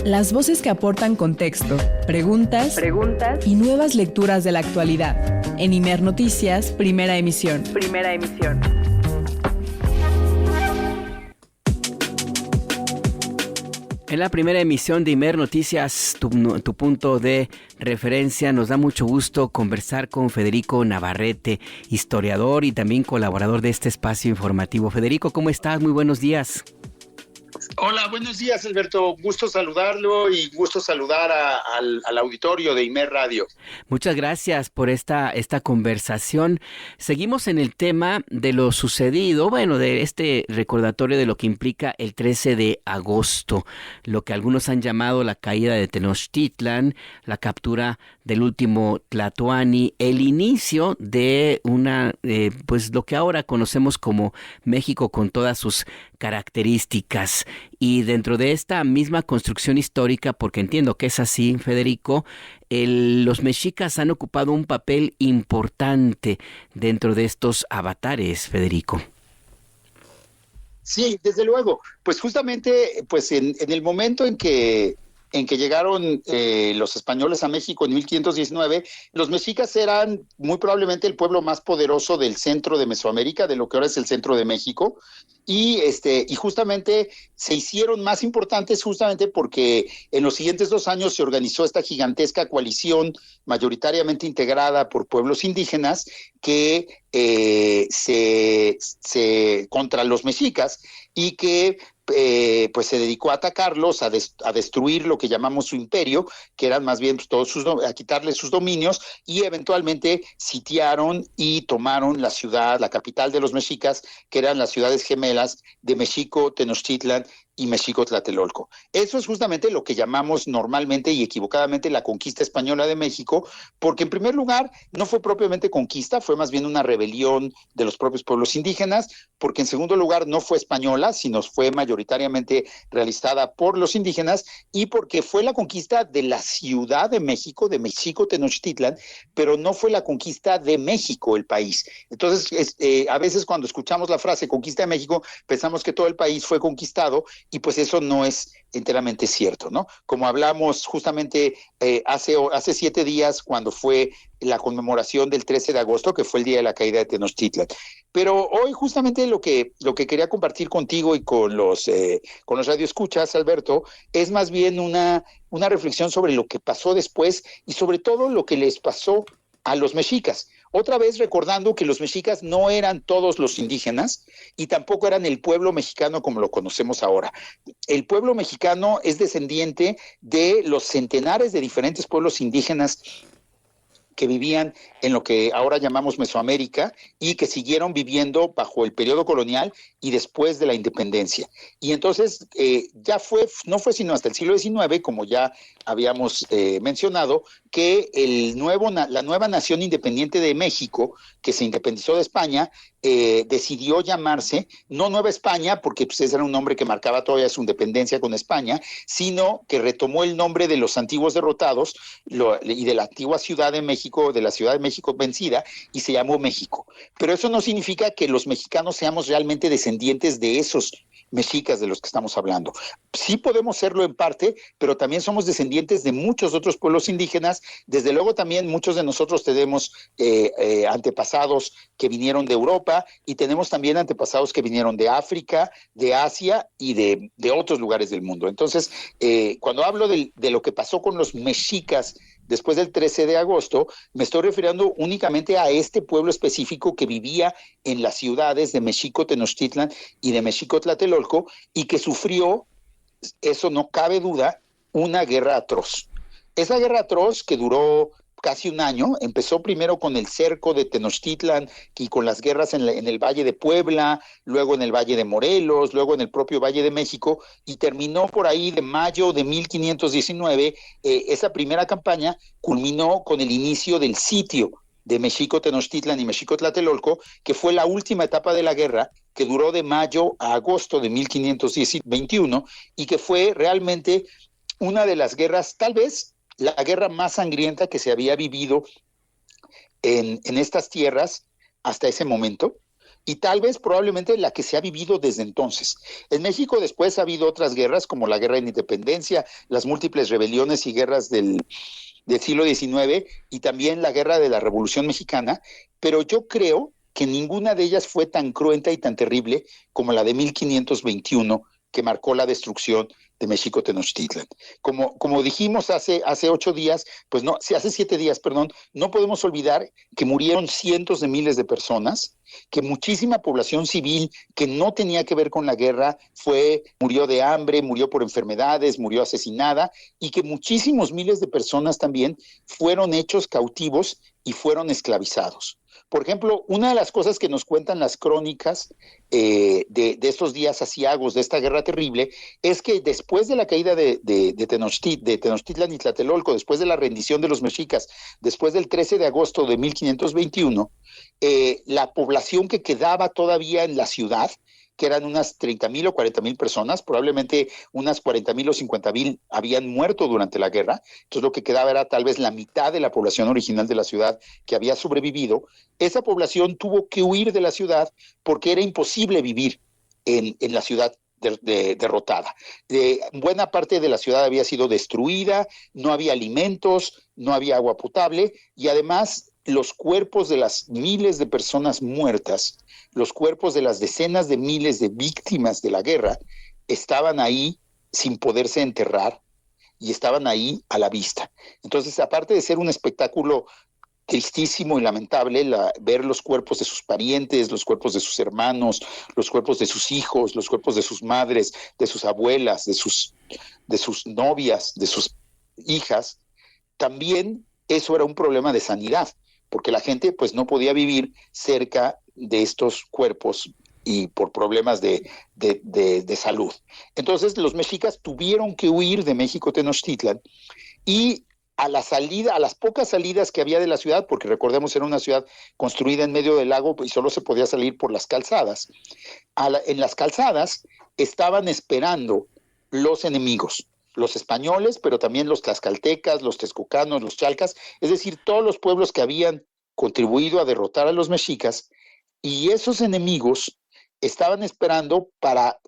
Las voces que aportan contexto, preguntas y nuevas lecturas de la actualidad. En Imer Noticias, primera emisión. En la primera emisión de Imer Noticias, tu punto de referencia, nos da mucho gusto conversar con Federico Navarrete, historiador y también colaborador de este espacio informativo. Federico, ¿cómo estás? Muy buenos días. Hola, buenos días, Alberto. Gusto saludarlo y gusto saludar al auditorio de Imer Radio. Muchas gracias por esta conversación. Seguimos en el tema de lo sucedido, de este recordatorio de lo que implica el 13 de agosto, lo que algunos han llamado la caída de Tenochtitlan, la captura del último Tlatoani, el inicio de lo que ahora conocemos como México con todas sus características. Y dentro de esta misma construcción histórica, porque entiendo que es así, Federico, los mexicas han ocupado un papel importante dentro de estos avatares, Federico. Sí, desde luego. Pues justamente, en el momento en que llegaron los españoles a México en 1519, los mexicas eran muy probablemente el pueblo más poderoso del centro de Mesoamérica, de lo que ahora es el centro de México, y justamente se hicieron más importantes justamente porque en los siguientes 2 años se organizó esta gigantesca coalición mayoritariamente integrada por pueblos indígenas que se contra los mexicas y que se dedicó a atacarlos, a destruir lo que llamamos su imperio, que eran más bien a quitarles sus dominios, y eventualmente sitiaron y tomaron la ciudad, la capital de los mexicas, que eran las ciudades gemelas de Mexico, Tenochtitlan y Mexico-Tlatelolco. Eso es justamente lo que llamamos normalmente y equivocadamente la conquista española de México, porque en primer lugar no fue propiamente conquista, fue más bien una rebelión de los propios pueblos indígenas, porque en segundo lugar no fue española, sino fue mayoritariamente realizada por los indígenas, y porque fue la conquista de la Ciudad de México, de Mexico-Tenochtitlan, pero no fue la conquista de México, el país. Entonces, a veces cuando escuchamos la frase conquista de México, pensamos que todo el país fue conquistado, y pues eso no es enteramente cierto, ¿no? Como hablamos justamente hace 7 días, cuando fue la conmemoración del 13 de agosto, que fue el día de la caída de Tenochtitlan. Pero hoy justamente lo que quería compartir contigo y con los radioescuchas, Alberto, es más bien una reflexión sobre lo que pasó después y sobre todo lo que les pasó a los mexicas. Otra vez recordando que los mexicas no eran todos los indígenas y tampoco eran el pueblo mexicano como lo conocemos ahora. El pueblo mexicano es descendiente de los centenares de diferentes pueblos indígenas que vivían en lo que ahora llamamos Mesoamérica y que siguieron viviendo bajo el periodo colonial y después de la independencia. Y entonces no fue sino hasta el siglo XIX, como ya habíamos mencionado, que la nueva nación independiente de México, que se independizó de España, decidió llamarse, no Nueva España, porque ese era un nombre que marcaba todavía su independencia con España, sino que retomó el nombre de los antiguos derrotados y de la antigua Ciudad de México, de la Ciudad de México vencida, y se llamó México. Pero eso no significa que los mexicanos seamos realmente descendientes de esos mexicas de los que estamos hablando. Sí podemos serlo en parte, pero también somos descendientes de muchos otros pueblos indígenas. Desde luego también muchos de nosotros tenemos antepasados que vinieron de Europa y tenemos también antepasados que vinieron de África, de Asia y de otros lugares del mundo. Entonces, cuando hablo de lo que pasó con los mexicas después del 13 de agosto, me estoy refiriendo únicamente a este pueblo específico que vivía en las ciudades de Mexico-Tenochtitlan y de Mexico-Tlatelolco y que sufrió, eso no cabe duda, una guerra atroz. Esa guerra atroz que duró casi un año, empezó primero con el cerco de Tenochtitlan y con las guerras en el Valle de Puebla, luego en el Valle de Morelos, luego en el propio Valle de México, y terminó por ahí de mayo de 1519. Esa primera campaña culminó con el inicio del sitio de Mexico-Tenochtitlan y Mexico-Tlatelolco, que fue la última etapa de la guerra, que duró de mayo a agosto de 1521, y que fue realmente una de las guerras, tal vez la guerra más sangrienta que se había vivido en estas tierras hasta ese momento. y tal vez probablemente la que se ha vivido desde entonces. En México después ha habido otras guerras, como la Guerra de Independencia, las múltiples rebeliones y guerras del siglo XIX y también la Guerra de la Revolución Mexicana, pero yo creo que ninguna de ellas fue tan cruenta y tan terrible como la de 1521, que marcó la destrucción de México Tenochtitlan. Como dijimos hace 8 días, pues no, hace 7 días, perdón, no podemos olvidar que murieron cientos de miles de personas, que muchísima población civil que no tenía que ver con la guerra murió de hambre, murió por enfermedades, murió asesinada, y que muchísimos miles de personas también fueron hechos cautivos y fueron esclavizados. Por ejemplo, una de las cosas que nos cuentan las crónicas de estos días aciagos, de esta guerra terrible, es que después de la caída de Tenochtitlan y Tlatelolco, después de la rendición de los mexicas, después del 13 de agosto de 1521, la población que quedaba todavía en la ciudad, que eran unas 30,000 o 40,000 personas, probablemente unas 40,000 o 50,000 habían muerto durante la guerra, entonces lo que quedaba era tal vez la mitad de la población original de la ciudad que había sobrevivido. Esa población tuvo que huir de la ciudad porque era imposible vivir en la ciudad derrotada. Buena parte de la ciudad había sido destruida, no había alimentos, no había agua potable, y además los cuerpos de las miles de personas muertas, los cuerpos de las decenas de miles de víctimas de la guerra, estaban ahí sin poderse enterrar y estaban ahí a la vista. Entonces, aparte de ser un espectáculo tristísimo y lamentable, ver los cuerpos de sus parientes, los cuerpos de sus hermanos, los cuerpos de sus hijos, los cuerpos de sus madres, de sus abuelas, de sus novias, de sus hijas, también eso era un problema de sanidad, porque la gente pues no podía vivir cerca de estos cuerpos y por problemas de salud. Entonces los mexicas tuvieron que huir de México Tenochtitlan, y a las pocas salidas que había de la ciudad, porque recordemos era una ciudad construida en medio del lago y solo se podía salir por las calzadas, en las calzadas estaban esperando los enemigos, los españoles, pero también los tlaxcaltecas, los texcocanos, los chalcas, es decir, todos los pueblos que habían contribuido a derrotar a los mexicas, y esos enemigos estaban esperando para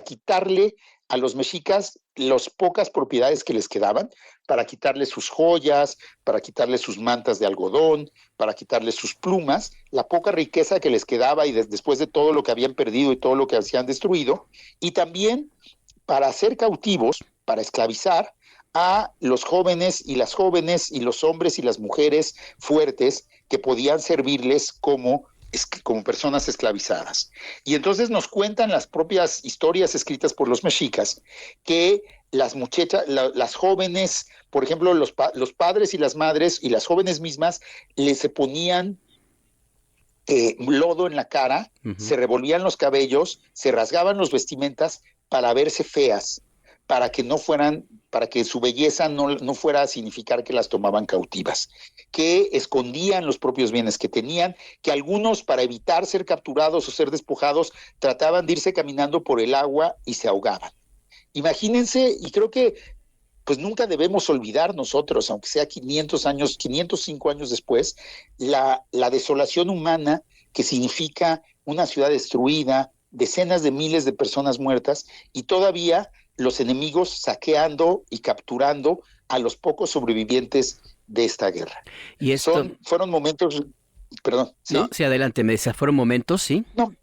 quitarle a los mexicas las pocas propiedades que les quedaban, para quitarles sus joyas, para quitarles sus mantas de algodón, para quitarles sus plumas, la poca riqueza que les quedaba y después de todo lo que habían perdido y todo lo que habían destruido, y también para hacer cautivos, para esclavizar a los jóvenes y las jóvenes y los hombres y las mujeres fuertes que podían servirles como personas esclavizadas. Y entonces nos cuentan las propias historias escritas por los mexicas que las muchachas, las jóvenes, por ejemplo, los padres y las madres y las jóvenes mismas se ponían lodo en la cara, se revolvían los cabellos, se rasgaban los vestimentas para verse feas, para que su belleza no fuera a significar que las tomaban cautivas, que escondían los propios bienes que tenían, que algunos, para evitar ser capturados o ser despojados, trataban de irse caminando por el agua y se ahogaban. Imagínense, y creo que pues nunca debemos olvidar nosotros, aunque sea 505 años después, la desolación humana que significa una ciudad destruida, decenas de miles de personas muertas, y todavía los enemigos saqueando y capturando a los pocos sobrevivientes de esta guerra. Y esto... Fueron momentos... Perdón. ¿sí? No, sí, adelante, me decía, fueron momentos, ¿sí? No,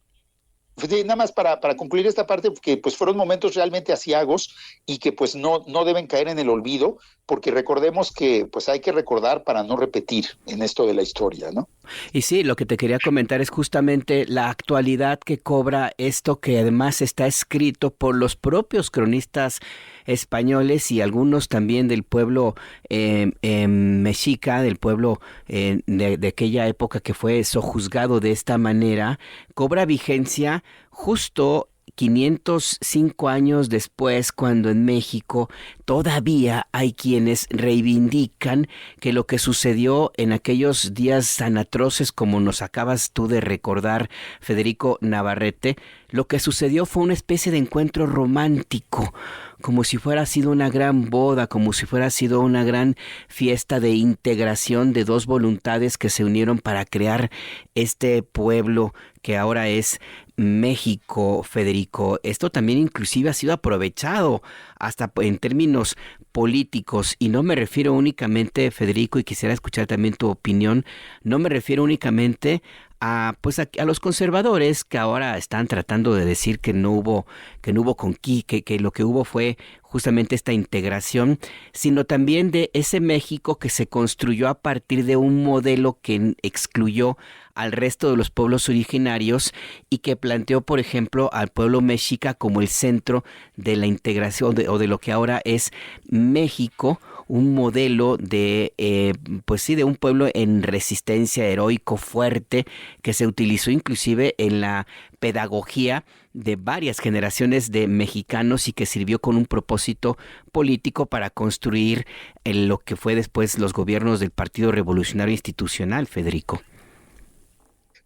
nada más para concluir esta parte, que pues fueron momentos realmente aciagos y que pues no deben caer en el olvido, porque recordemos que pues hay que recordar para no repetir en esto de la historia, ¿no? Y sí, lo que te quería comentar es justamente la actualidad que cobra esto, que además está escrito por los propios cronistas españoles y algunos también del pueblo mexica, del pueblo de aquella época que fue sojuzgado de esta manera, cobra vigencia justo 505 años después, cuando en México todavía hay quienes reivindican que lo que sucedió en aquellos días tan atroces como nos acabas tú de recordar, Federico Navarrete, lo que sucedió fue una especie de encuentro romántico, como si fuera sido una gran boda, como si fuera sido una gran fiesta de integración de dos voluntades que se unieron para crear este pueblo que ahora es México, Federico. Esto también inclusive ha sido aprovechado hasta en términos políticos, y no me refiero únicamente, Federico, y quisiera escuchar también tu opinión, no me refiero únicamente a los conservadores que ahora están tratando de decir que no hubo que lo que hubo fue justamente esta integración, sino también de ese México que se construyó a partir de un modelo que excluyó al resto de los pueblos originarios y que planteó, por ejemplo, al pueblo mexica como el centro de la integración o de lo que ahora es México, un modelo de, de un pueblo en resistencia, heroico, fuerte, que se utilizó inclusive en la pedagogía de varias generaciones de mexicanos y que sirvió con un propósito político para construir lo que fue después los gobiernos del Partido Revolucionario Institucional, Federico.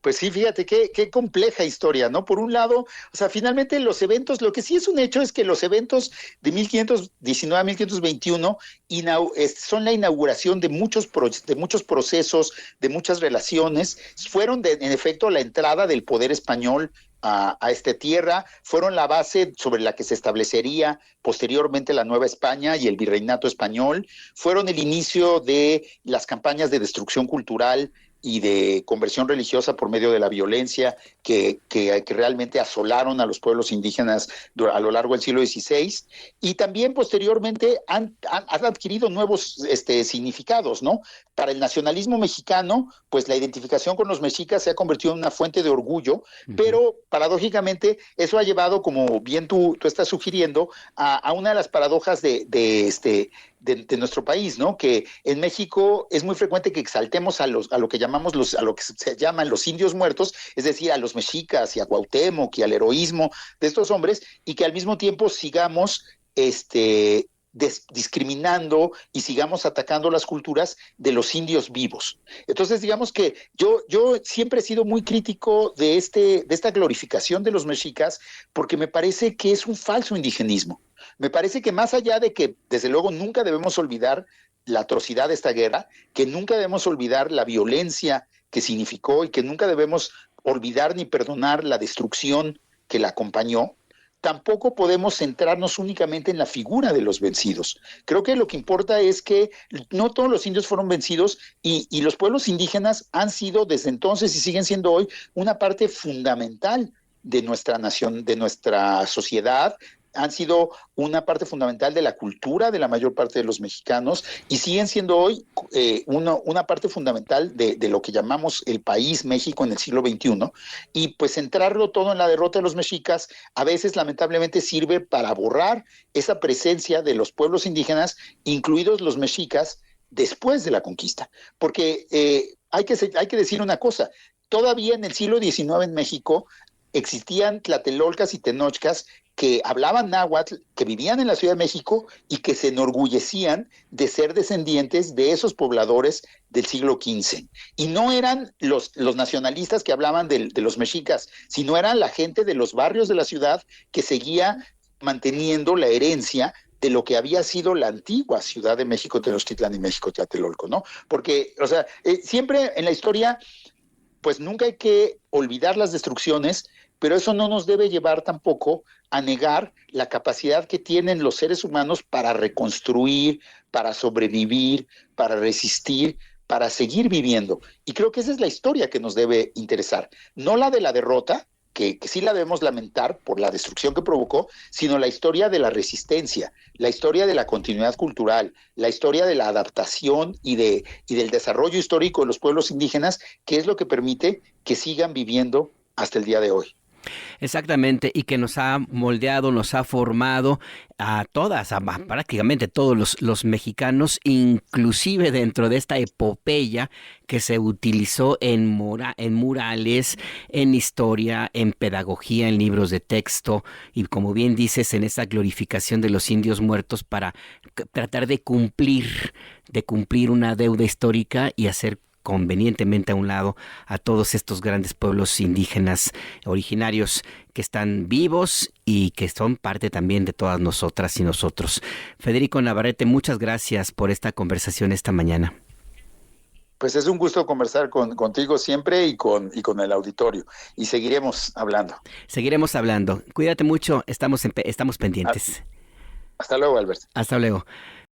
Pues sí, fíjate qué compleja historia, ¿no? Por un lado, o sea, finalmente los eventos, lo que sí es un hecho es que los eventos de 1519 a 1521 son la inauguración de muchos procesos, de muchas relaciones, fueron en efecto la entrada del poder español a esta tierra, fueron la base sobre la que se establecería posteriormente la Nueva España y el virreinato español, fueron el inicio de las campañas de destrucción cultural y de conversión religiosa por medio de la violencia que realmente asolaron a los pueblos indígenas a lo largo del siglo XVI, y también posteriormente han adquirido nuevos significados, ¿no? Para el nacionalismo mexicano, pues la identificación con los mexicas se ha convertido en una fuente de orgullo, pero paradójicamente eso ha llevado, como bien tú estás sugiriendo, a una de las paradojas de nuestro país, ¿no? Que en México es muy frecuente que exaltemos a lo que se llaman los indios muertos, es decir, a los mexicas y a Cuauhtémoc y al heroísmo de estos hombres, y que al mismo tiempo sigamos discriminando y sigamos atacando las culturas de los indios vivos. Entonces, digamos que yo siempre he sido muy crítico de esta glorificación de los mexicas, porque me parece que es un falso indigenismo. Me parece que más allá de que, desde luego, nunca debemos olvidar la atrocidad de esta guerra, que nunca debemos olvidar la violencia que significó y que nunca debemos olvidar ni perdonar la destrucción que la acompañó, tampoco podemos centrarnos únicamente en la figura de los vencidos. Creo que lo que importa es que no todos los indios fueron vencidos, y los pueblos indígenas han sido desde entonces y siguen siendo hoy una parte fundamental de nuestra nación, de nuestra sociedad, han sido una parte fundamental de la cultura de la mayor parte de los mexicanos, y siguen siendo hoy una parte fundamental de lo que llamamos el país México en el siglo XXI, y pues centrarlo todo en la derrota de los mexicas a veces lamentablemente sirve para borrar esa presencia de los pueblos indígenas, incluidos los mexicas, después de la conquista. Porque hay que decir una cosa, todavía en el siglo XIX en México existían tlatelolcas y tenochcas que hablaban náhuatl, que vivían en la Ciudad de México y que se enorgullecían de ser descendientes de esos pobladores del siglo XV. Y no eran los nacionalistas que hablaban de los mexicas, sino eran la gente de los barrios de la ciudad que seguía manteniendo la herencia de lo que había sido la antigua Ciudad de México, Tenochtitlán y México-Tlatelolco, ¿no? Porque, o sea, siempre en la historia, pues nunca hay que olvidar las destrucciones, pero eso no nos debe llevar tampoco a negar la capacidad que tienen los seres humanos para reconstruir, para sobrevivir, para resistir, para seguir viviendo. Y creo que esa es la historia que nos debe interesar, no la de la derrota, que sí la debemos lamentar por la destrucción que provocó, sino la historia de la resistencia, la historia de la continuidad cultural, la historia de la adaptación y del desarrollo histórico de los pueblos indígenas, que es lo que permite que sigan viviendo hasta el día de hoy. Exactamente, y que nos ha moldeado, nos ha formado a todas, prácticamente todos los mexicanos, inclusive dentro de esta epopeya que se utilizó en murales, en historia, en pedagogía, en libros de texto, y como bien dices, en esa glorificación de los indios muertos para tratar de cumplir una deuda histórica y hacer convenientemente a un lado a todos estos grandes pueblos indígenas originarios que están vivos y que son parte también de todas nosotras y nosotros. Federico Navarrete, muchas gracias por esta conversación esta mañana. Pues es un gusto conversar contigo siempre y con el auditorio. Y seguiremos hablando. Seguiremos hablando. Cuídate mucho, estamos pendientes. Hasta luego, Albert. Hasta luego.